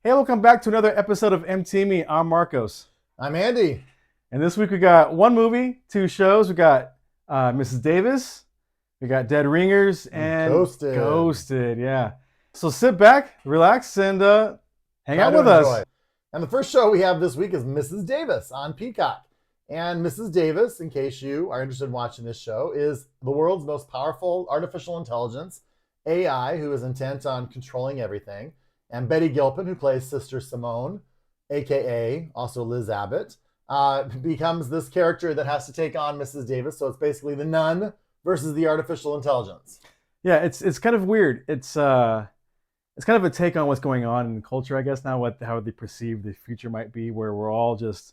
Hey, welcome back to another episode of MT Me. I'm Marcos. I'm Andy. And this week we got one movie, two shows. We got Mrs. Davis, we got Dead Ringers, And and Ghosted. Ghosted. Yeah. So sit back, relax, and hang Try out to with enjoy. us. And the first show we have this week is Mrs. Davis on Peacock. And Mrs. Davis, in case you are interested in watching this show, is the world's most powerful artificial intelligence, AI, who is intent on controlling everything. And Betty Gilpin, who plays Sister Simone, aka also Liz Abbott, becomes this character that has to take on Mrs. Davis. So it's basically the nun versus the artificial intelligence. Yeah, it's kind of weird. It's kind of a take on what's going on in the culture, I guess, now, how they perceive the future might be, where we're all just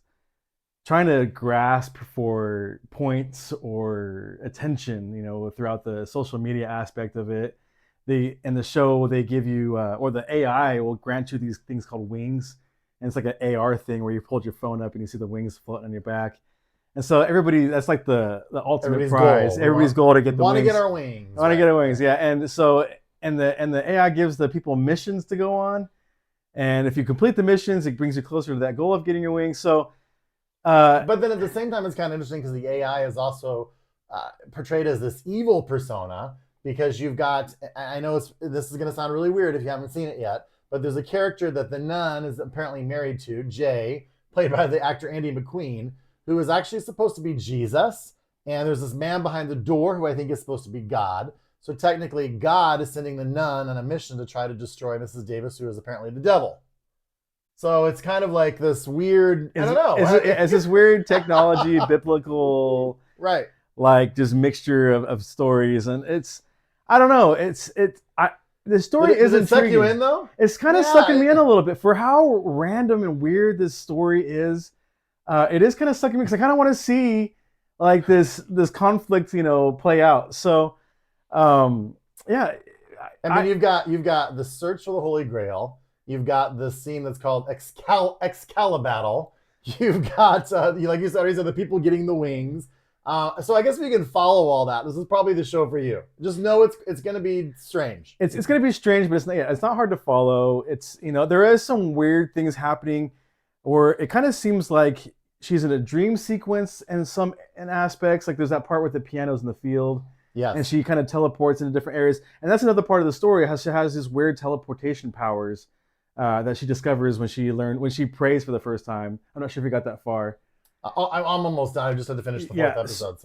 trying to grasp for points or attention, throughout the social media aspect of it. In the show they give you, or the AI will grant you these things called wings, and it's like an AR thing where you hold your phone up and you see the wings floating on your back, and so that's like the ultimate Everybody's prize. goal. Everybody's goal to get the Want to wings. get our wings. I want to get our wings, yeah. And so and the AI gives the people missions to go on, and if you complete the missions, it brings you closer to that goal of getting your wings. So. But then at the same time, it's kind of interesting because the AI is also portrayed as this evil persona, because you've got, I know this is going to sound really weird if you haven't seen it yet, but there's a character that the nun is apparently married to, Jay, played by the actor Andy McQueen, who is actually supposed to be Jesus. And there's this man behind the door who I think is supposed to be God. So technically, God is sending the nun on a mission to try to destroy Mrs. Davis, who is apparently the devil. So it's kind of like this weird, I don't know. It's this weird technology, biblical, right, like just mixture of stories, and I don't know. The story Did isn't it suck you in though? It's kind of sucking me in a little bit for how random and weird this story is. It is kind of sucking me because I kind of want to see like this conflict, play out. So, yeah. I mean, you've got the search for the Holy Grail. You've got this scene that's called Excalibattle. You've got, like you said, the people getting the wings. So I guess we can follow all that. This is probably the show for you. Just know it's going to be strange. It's going to be strange, but it's not hard to follow. It's, there is some weird things happening, or it kind of seems like she's in a dream sequence in aspects. Like there's that part with the pianos in the field. Yes. And she kind of teleports into different areas. And that's another part of the story. How she has these weird teleportation powers that she discovers when she prays for the first time. I'm not sure if we got that far. I'm almost done. I just had to finish the fourth episode.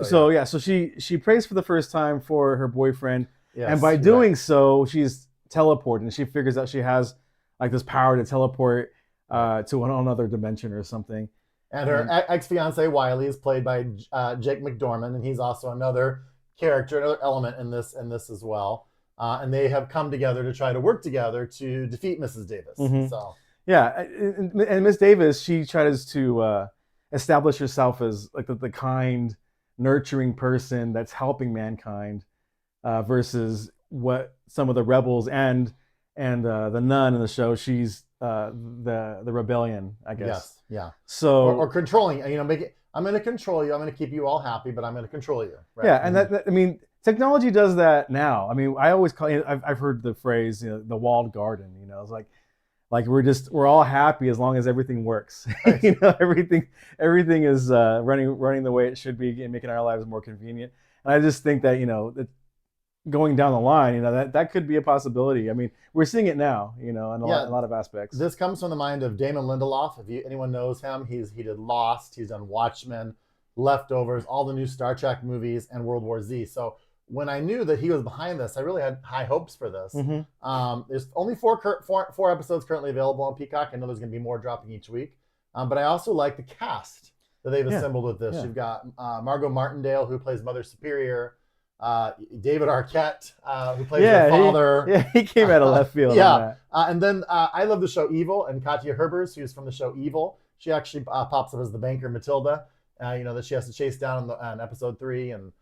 So she prays for the first time for her boyfriend, yes, and by doing so, she's teleported, and she figures out she has like this power to teleport to another dimension or something. And her ex-fiance Wiley is played by Jake McDorman, and he's also another character, another element in this as well. And they have come together to try to work together to defeat Mrs. Davis. Mm-hmm. So yeah, and Miss Davis, she tries to establish herself as like the kind, nurturing person that's helping mankind, versus what some of the rebels and the nun in the show. She's the rebellion, I guess. Yes, yeah. So or controlling. Make it. I'm going to control you. I'm going to keep you all happy, but I'm going to control you. Right? Yeah, and technology does that now. I mean, I always call it. I've heard the phrase, the walled garden. It's like we're all happy as long as everything works. Right. everything is running the way it should be and making our lives more convenient. And I just think that that going down the line, that could be a possibility. I mean, we're seeing it now, in a lot of aspects. This comes from the mind of Damon Lindelof. If anyone knows him, he did Lost, he's done Watchmen, Leftovers, all the new Star Trek movies, and World War Z. So when I knew that he was behind this, I really had high hopes for this. Mm-hmm. There's only four episodes currently available on Peacock. I know there's going to be more dropping each week. But I also like the cast that they've assembled with this. Yeah. You've got Margot Martindale, who plays Mother Superior. David Arquette, who plays her father. He came out of left field. Yeah. And then I love the show Evil, and Katya Herbers, who's from the show Evil. She actually pops up as the banker Matilda, that she has to chase down in episode 3, and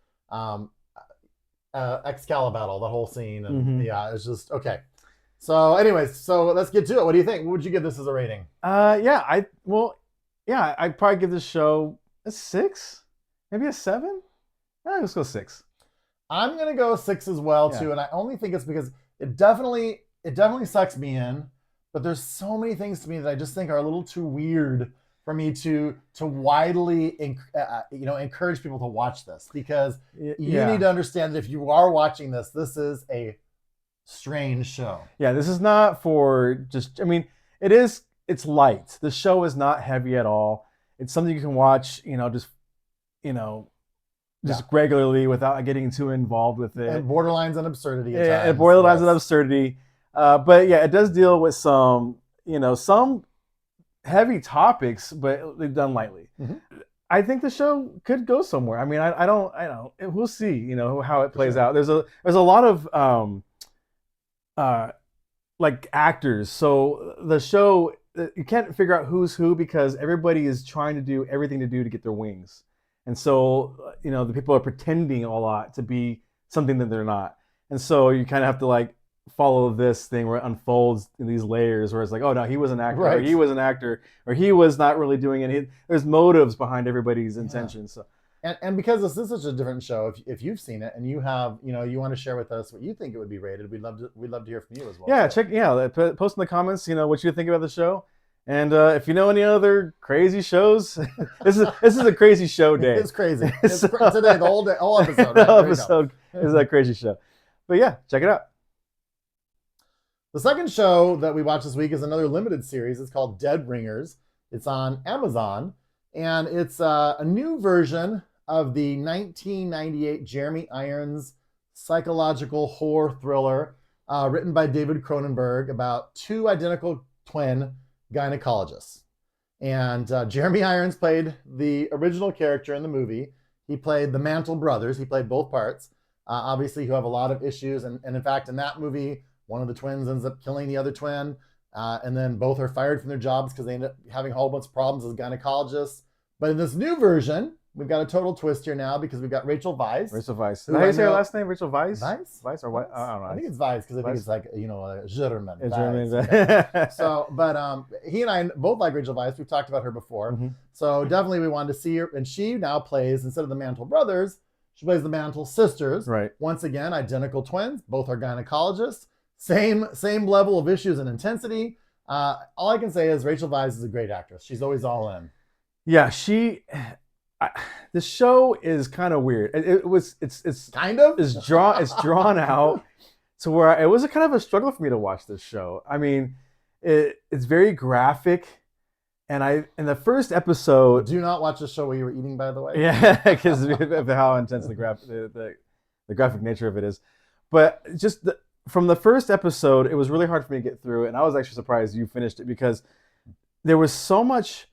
Excalibattle, the whole scene. And yeah, it's just okay. So anyways, so let's get to it. What do you think? What would you give this as a rating? I'd probably give this show a 6, maybe a 7. Let's go 6. I'm gonna go 6 as well too, and I only think it's because it definitely sucks me in, but there's so many things to me that I just think are a little too weird for me to widely encourage people to watch this, because you need to understand that if you are watching this, this is a strange show. Yeah, this is not for just, I mean, it's light. The show is not heavy at all. It's something you can watch, you know, just regularly without getting too involved with it. And borderlines on absurdity at times. It borderlines on absurdity. But yeah, it does deal with some heavy topics, but they've done lightly. Mm-hmm. I think the show could go somewhere. I mean, I don't, we'll see, how it plays out. There's a lot of, like actors. So the show, you can't figure out who's who because everybody is trying to do everything to get their wings. And so, the people are pretending a lot to be something that they're not. And so you kind of have to like follow this thing where it unfolds in these layers where it's like, oh no, he was an actor, right. Or he was an actor, or he was not really doing it. There's motives behind everybody's intentions. So. And because this is such a different show, if you've seen it and you have, you want to share with us what you think it would be rated, we'd love to hear from you as well. Yeah, post in the comments, what you think about the show. And if you know any other crazy shows, this is a crazy show day. It's crazy. It's today, the whole episode. The whole episode is a crazy show. But yeah, check it out. The second show that we watched this week is another limited series. It's called Dead Ringers. It's on Amazon, and it's a new version of the 1998 Jeremy Irons psychological horror thriller written by David Cronenberg about two identical twin gynecologists. And Jeremy Irons played the original character in the movie. He played the Mantle brothers. He played both parts, obviously, who have a lot of issues. And in fact, in that movie, one of the twins ends up killing the other twin. And then both are fired from their jobs because they end up having a whole bunch of problems as gynecologists. But in this new version, we've got a total twist here now because we've got Rachel Weisz. Rachel Weisz. How do you say her last name? Rachel Weisz? Weisz or what? I don't know. I think it's Weisz because I think it's like, German. German. Okay. So, but he and I both like Rachel Weisz. We've talked about her before. Mm-hmm. So definitely we wanted to see her. And she now plays, instead of the Mantle brothers, she plays the Mantle sisters. Right. Once again, identical twins. Both are gynecologists. Same level of issues and intensity. All I can say is Rachel Weisz is a great actress. She's always all in. Yeah, the show is kind of weird. It's kind of drawn out to where it was a kind of a struggle for me to watch this show. I mean, it's very graphic, and in the first episode, do not watch the show while you were eating, by the way. Yeah, because of how intense the graphic nature of it is. But just from the first episode, it was really hard for me to get through, and I was actually surprised you finished it because there was so much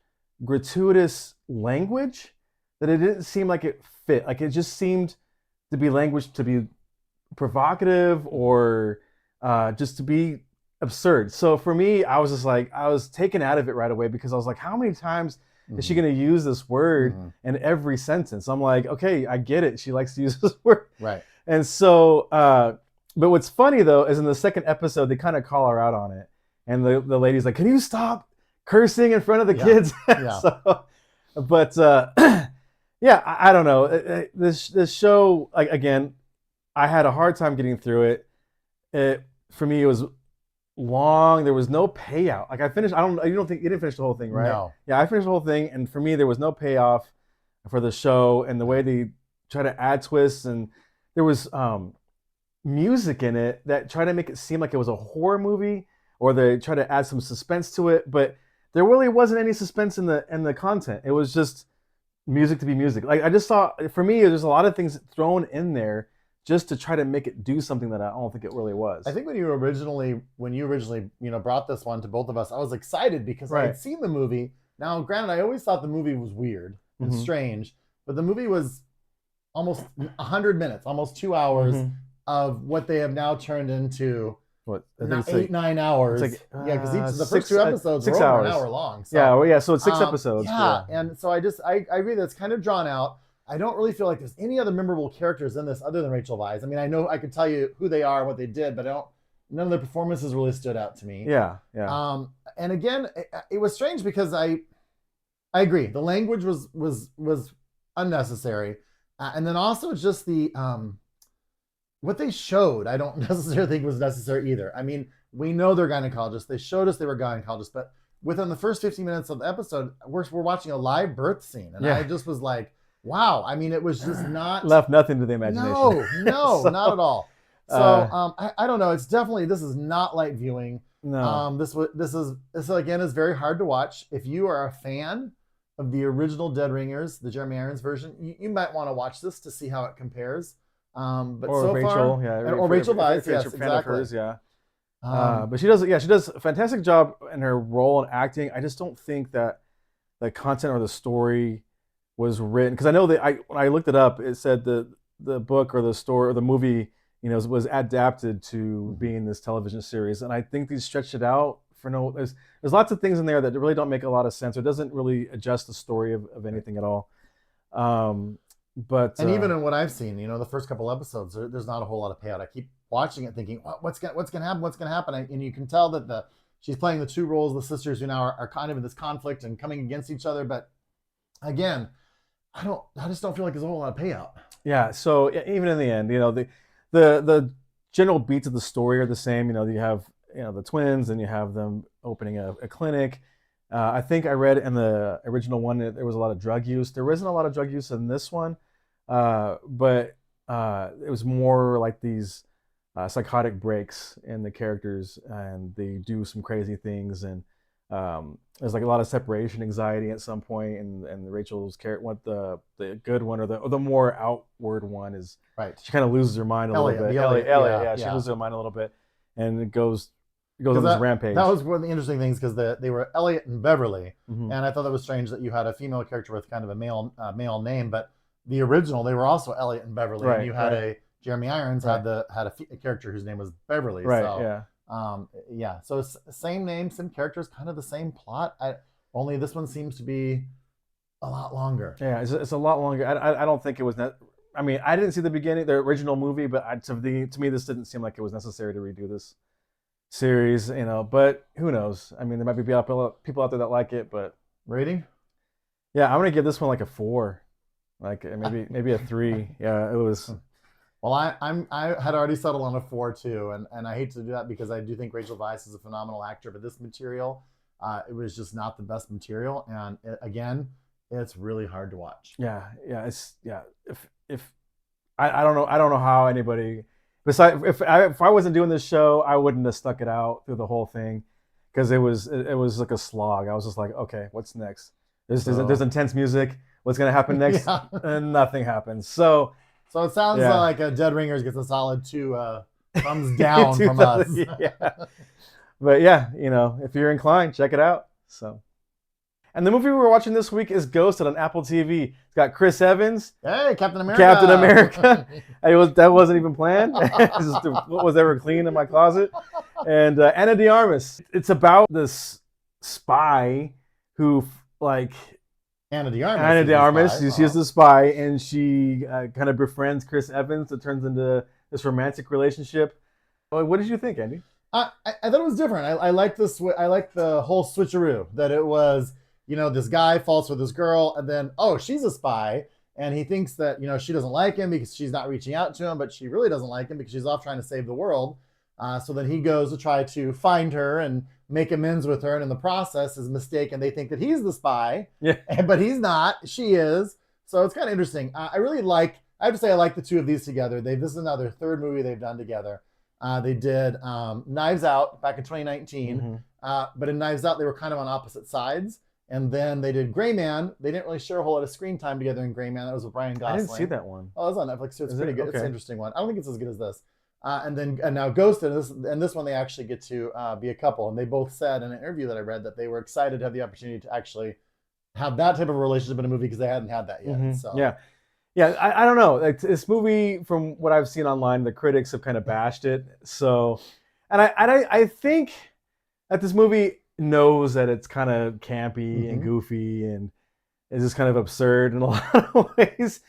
gratuitous language that it didn't seem like it fit. Like it just seemed to be language to be provocative or just to be absurd. So for me, I was taken out of it right away because I was like, how many times is she going to use this word in every sentence? I'm like, okay, I get it. She likes to use this word. Right. And so, but what's funny though, is in the second episode, they kind of call her out on it. And the lady's like, can you stop cursing in front of the kids? Yeah. So, but yeah, I don't know. This show, like, again, I had a hard time getting through it. For me, it was long. There was no payout. Like I finished. You didn't finish the whole thing, right? No. Yeah, I finished the whole thing, and for me, there was no payoff for the show, and the way they try to add twists, and there was music in it that tried to make it seem like it was a horror movie, or they try to add some suspense to it, but there really wasn't any suspense in the content. It was just music to be music. Like I just saw, for me, there's a lot of things thrown in there just to try to make it do something that I don't think it really was. I think when you originally brought this one to both of us, I was excited because I had seen the movie. Now, granted, I always thought the movie was weird and strange, but the movie was almost 100 minutes, almost 2 hours of what they have now turned into. What? 9 hours. It's like, because the first two episodes were over an hour long. So, so it's 6 episodes. Yeah, and so I agree that it's kind of drawn out. I don't really feel like there's any other memorable characters in this other than Rachel Weisz. I mean, I know I could tell you who they are and what they did, but none of their performances really stood out to me. Yeah. And again, it was strange because I agree. The language was unnecessary, and then also just the what they showed, I don't necessarily think was necessary either. I mean, We know they're gynecologists. They showed us they were gynecologists, but within the first 15 minutes of the episode, we're watching a live birth scene. And I just was like, wow. I mean, it was just not... Left nothing to the imagination. No, so, not at all. So I don't know. It's definitely, this is not light viewing. No. This again is very hard to watch. If you are a fan of the original Dead Ringers, the Jeremy Irons version, you might want to watch this to see how it compares. But or so Rachel, far, yeah, or Rachel Weisz, yes, exactly. Hers, yeah. But she does a fantastic job in her role in acting. I just don't think that the content or the story was written, because I know that when I looked it up, it said the book or the story or the movie, was adapted to being this television series, and I think they stretched it out for no. There's lots of things in there that really don't make a lot of sense. It doesn't really adjust the story of anything at all. But even in what I've seen, the first couple episodes, there's not a whole lot of payout. I keep watching it thinking, what's gonna happen? What's gonna happen? And you can tell that she's playing the two roles, the sisters who now are kind of in this conflict and coming against each other. But again, I just don't feel like there's a whole lot of payout. Yeah. So even in the end, the general beats of the story are the same. You have the twins, and you have them opening a clinic. I think I read in the original one that there was a lot of drug use. There isn't a lot of drug use in this one, but it was more like these psychotic breaks in the characters, and they do some crazy things, and there's like a lot of separation anxiety at some point, and Rachel's character, what the good one or the more outward one is, right. She kind of loses her mind a little bit. Elliot, yeah, she loses her mind a little bit, and it goes on this rampage. That was one of the interesting things, because they were Elliot and Beverly, and I thought that was strange that you had a female character with kind of a male name, but the original they were also Elliot and Beverly, and you had Jeremy Irons had a character whose name was Beverly, right? So, so same name, same characters, kind of the same plot. Only this one seems to be a lot longer. Yeah, it's a lot longer. I don't think it was. I mean, I didn't see the original movie, but to me, this didn't seem like it was necessary to redo this series. But who knows? I mean, there might be people out there that like it, but rating? Yeah, I'm gonna give this one like a 4, like maybe a 3. Yeah, it was. Well, I had already settled on a 4 too, and I hate to do that because I do think Rachel Weisz is a phenomenal actor, but this material, it was just not the best material, and again, it's really hard to watch. If I don't know how anybody, besides if I wasn't doing this show, I wouldn't have stuck it out through the whole thing, because it was like a slog. I was just like, okay, what's next? There's intense music. What's gonna happen next? Yeah. And nothing happens. So it sounds like Dead Ringers gets a solid 2 thumbs down from us. Yeah. But yeah, if you're inclined, check it out. So, and the movie we're watching this week is Ghosted on Apple TV. It's got Chris Evans. Hey, Captain America. That wasn't even planned. It's just what was ever clean in my closet. And Ana de Armas. It's about this spy who Ana de Armas. She's the spy, and she kind of befriends Chris Evans. It turns into this romantic relationship. What did you think, Andy? I thought it was different. I like this. I like the whole switcheroo that it was. This guy falls for this girl, and then she's a spy, and he thinks that she doesn't like him because she's not reaching out to him, but she really doesn't like him because she's off trying to save the world. So then he goes to try to find her and make amends with her, and in the process is mistaken. They think that he's the spy, but he's not. She is. So it's kind of interesting. I have to say I like the two of these together. This is now their 3rd movie they've done together. They did Knives Out back in 2019, but in Knives Out they were kind of on opposite sides. And then they did Gray Man. They didn't really share a whole lot of screen time together in Gray Man. That was with Ryan Gosling. I didn't see that one. Oh, it was on Netflix too. It's pretty good. Okay. It's an interesting one. I don't think it's as good as this. And now Ghosted, and this one they actually get to be a couple. And they both said in an interview that I read that they were excited to have the opportunity to actually have that type of relationship in a movie because they hadn't had that yet. So I don't know. This movie, from what I've seen online, the critics have kind of bashed it. So, and I think that this movie knows that it's kind of campy and goofy and is just kind of absurd in a lot of ways,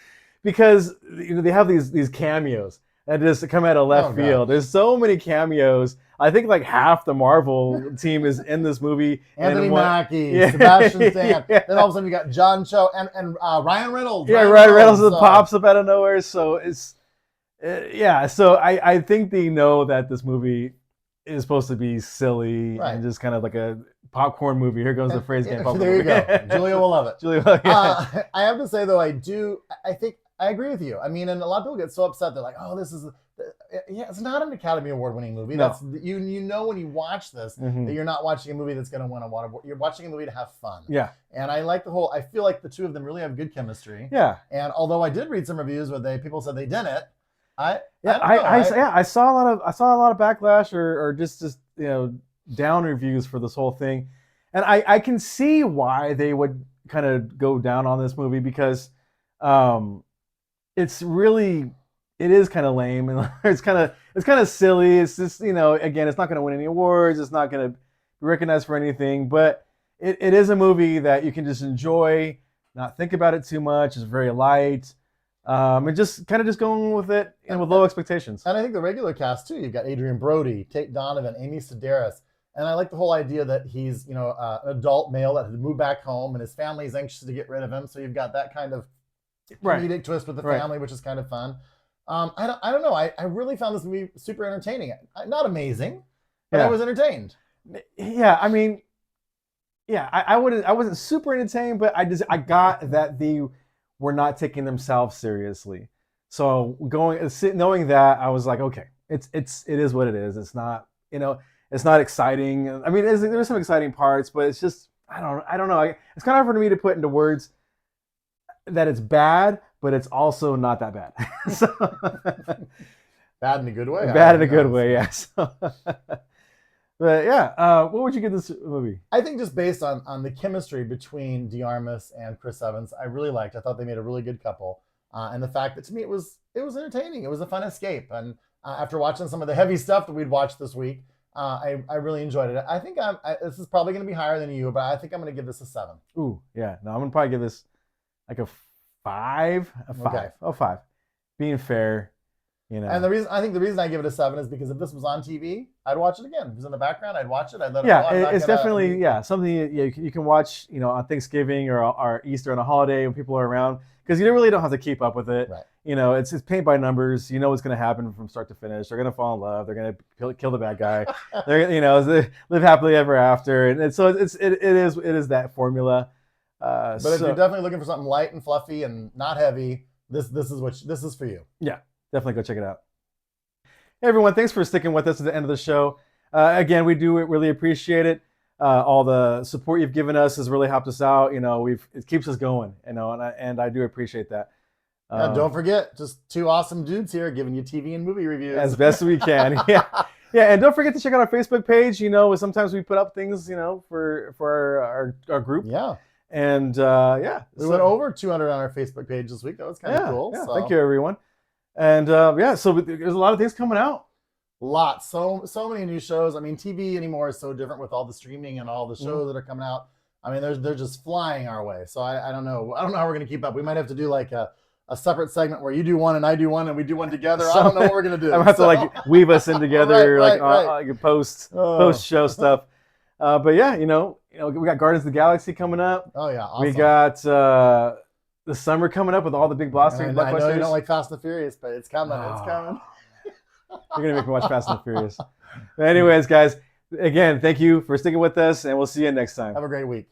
because they have these cameos that just come out of left field. There's so many cameos. I think like half the Marvel team is in this movie. Anthony Mackie, Sebastian Stan. Then all of a sudden you got John Cho and Ryan Reynolds. Yeah, Ryan Reynolds pops up out of nowhere. So it's so I think they know that this movie is supposed to be silly Right. and just kind of like a popcorn movie. Here goes the phrase game. Popcorn There you movie. go. Julia will love it. Julia, yeah. I have to say though, I think I agree with you. I mean, and a lot of people get so upset. They're like, "Oh, this is yeah, it's not an Academy Award winning movie." No. That's you know when you watch this that you're not watching a movie that's going to win a award. You're watching a movie to have fun. Yeah. And I like the whole. I feel like the two of them really have good chemistry. Yeah. And although I did read some reviews where people said they didn't, I saw a lot of backlash or just you know, down reviews for this whole thing, and I can see why they would kind of go down on this movie because it's really, it is kind of lame and it's kind of silly. It's just, you know, again, it's not going to win any awards. It's not going to be recognized for anything, but it is a movie that you can just enjoy, not think about it too much. It's very light. And just kind of just going with it, you know, with low expectations. And I think the regular cast too. You've got Adrian Brody, Tate Donovan, Amy Sedaris, and I like the whole idea that he's, you know, an adult male that had moved back home, and his family is anxious to get rid of him. So you've got that kind of comedic twist with the family, which is kind of fun. I don't know. I really found this movie super entertaining. Not amazing, but I was entertained. Yeah, I mean, yeah, I wasn't super entertained, but I got that they were not taking themselves seriously. So knowing that, I was like, okay, it is what it is. It's not, you know, it's not exciting. I mean, there's some exciting parts, but it's just, I don't know. It's kind of hard for me to put into words that it's bad, but it's also not that bad. So, bad in a good way. Bad in a good way, yes. But yeah, what would you give this movie? I think just based on the chemistry between DeArmas and Chris Evans, I really liked. I thought they made a really good couple, and the fact that to me it was entertaining. It was a fun escape, and after watching some of the heavy stuff that we'd watched this week, I really enjoyed it. I think this is probably going to be higher than you, but I think I'm going to give this a 7. Ooh, yeah. No, I'm going to probably give this like a 5. A 5. Okay. Oh, 5. Being fair. You know. And I think the reason I give it a 7 is because if this was on TV, I'd watch it again. If it was in the background, I'd watch it. I'd let it go. It's definitely something you can watch, you know, on Thanksgiving or Easter on a holiday when people are around, because you really don't have to keep up with it. Right. You know, it's paint by numbers. You know what's going to happen from start to finish. They're going to fall in love. They're going to kill the bad guy. They're, you know, they live happily ever after, and so it is that formula. But if you're definitely looking for something light and fluffy and not heavy, this is for you. Yeah. Definitely go check it out. Hey everyone, thanks for sticking with us at the end of the show. Again, we do really appreciate it. All the support you've given us has really helped us out. You know, it keeps us going. You know, and I do appreciate that. Don't forget, just two awesome dudes here giving you TV and movie reviews as best we can. Yeah, and don't forget to check out our Facebook page. You know, sometimes we put up things, you know, for our group. Yeah. And we went over 200 on our Facebook page this week. That was kind of cool. Yeah, so. Thank you everyone. And so there's a lot of things coming out. Lots, so many new shows. I mean, TV anymore is so different with all the streaming and all the shows that are coming out. I mean, they're just flying our way. So I don't know. I don't know how we're gonna keep up. We might have to do like a separate segment where you do one and I do one and we do one together. I don't know what we're gonna do. I'm gonna have to like weave us in together, like post show stuff. But yeah, you know, we got Guardians of the Galaxy coming up. Oh yeah, awesome. We got the summer coming up with all the big blockbusters. I know you don't like Fast and Furious, but it's coming. Oh. It's coming. You're gonna make me watch Fast and Furious. But anyways, guys, again, thank you for sticking with us, and we'll see you next time. Have a great week.